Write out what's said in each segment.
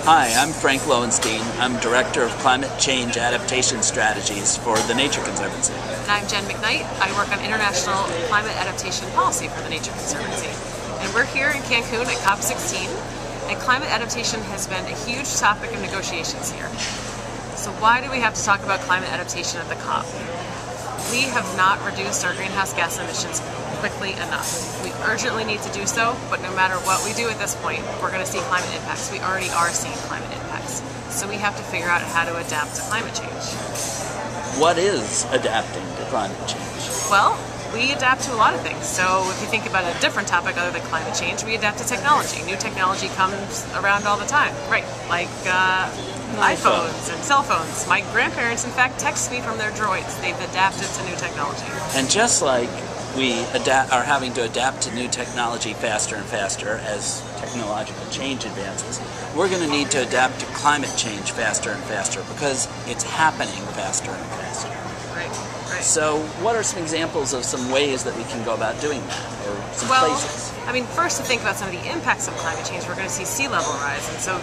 Hi, I'm Frank Lowenstein. I'm Director of Climate Change Adaptation Strategies for the Nature Conservancy. And I'm Jen McKnight. I work on international climate adaptation policy for the Nature Conservancy. And we're here in Cancun at COP16, and climate adaptation has been a huge topic of negotiations here. So why do we have to talk about climate adaptation at the COP? We have not reduced our greenhouse gas emissions quickly enough. We urgently need to do so, but no matter what we do at this point, we're going to see climate impacts. We already are seeing climate impacts. So we have to figure out how to adapt to climate change. What is adapting to climate change? Well, we adapt to a lot of things. So if you think about a different topic other than climate change, we adapt to technology. New technology comes around all the time, right? Like iPhones and cell phones. My grandparents, in fact, text me from their droids. They've adapted to new technology. And just like we are having to adapt to new technology faster and faster as technological change advances, we're going to need to adapt to climate change faster and faster because it's happening faster and faster. Right, right. So what are some examples of some ways that we can go about doing that, or some places? I mean, first to think about some of the impacts of climate change, we're going to see sea level rise, and so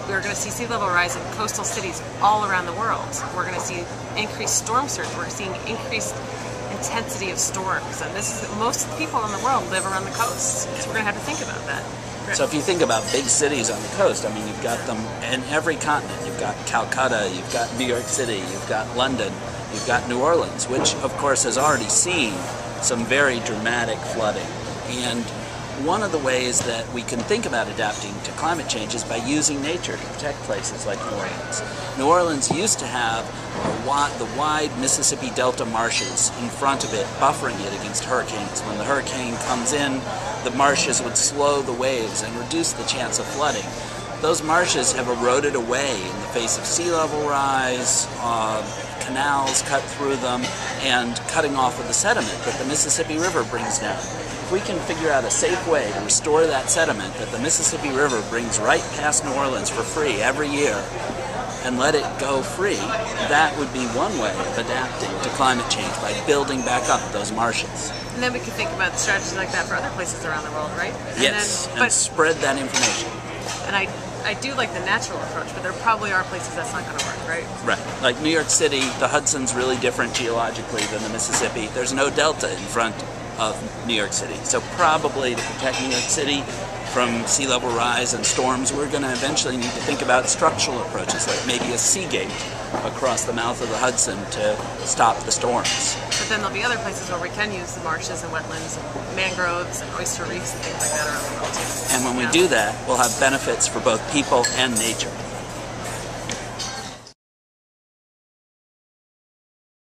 we're going to see sea level rise in coastal cities all around the world. We're going to see increased storm surge. We're seeing increased intensity of storms, and this is most of the people in the world live around the coast, so we're going to have to think about that. So if you think about big cities on the coast, I mean, you've got them in every continent. You've got Calcutta, you've got New York City, you've got London, you've got New Orleans, which of course has already seen some very dramatic flooding. And one of the ways that we can think about adapting to climate change is by using nature to protect places like New Orleans. New Orleans used to have the wide Mississippi Delta marshes in front of it, buffering it against hurricanes. When the hurricane comes in, the marshes would slow the waves and reduce the chance of flooding. Those marshes have eroded away in the face of sea level rise, canals cut through them, and cutting off of the sediment that the Mississippi River brings down. If we can figure out a safe way to restore that sediment that the Mississippi River brings right past New Orleans for free every year and let it go free, that would be one way of adapting to climate change, by building back up those marshes. And then we could think about strategies like that for other places around the world, right? Yes, and spread that information. And I do like the natural approach, but there probably are places that's not going to work, right? Right. Like New York City, the Hudson's really different geologically than the Mississippi. There's no delta in front of New York City. So probably to protect New York City from sea level rise and storms, we're going to eventually need to think about structural approaches, like maybe a sea gate across the mouth of the Hudson to stop the storms. But then there'll be other places where we can use the marshes and wetlands and mangroves and oyster reefs and things like that around the world too. And when we do that, we'll have benefits for both people and nature.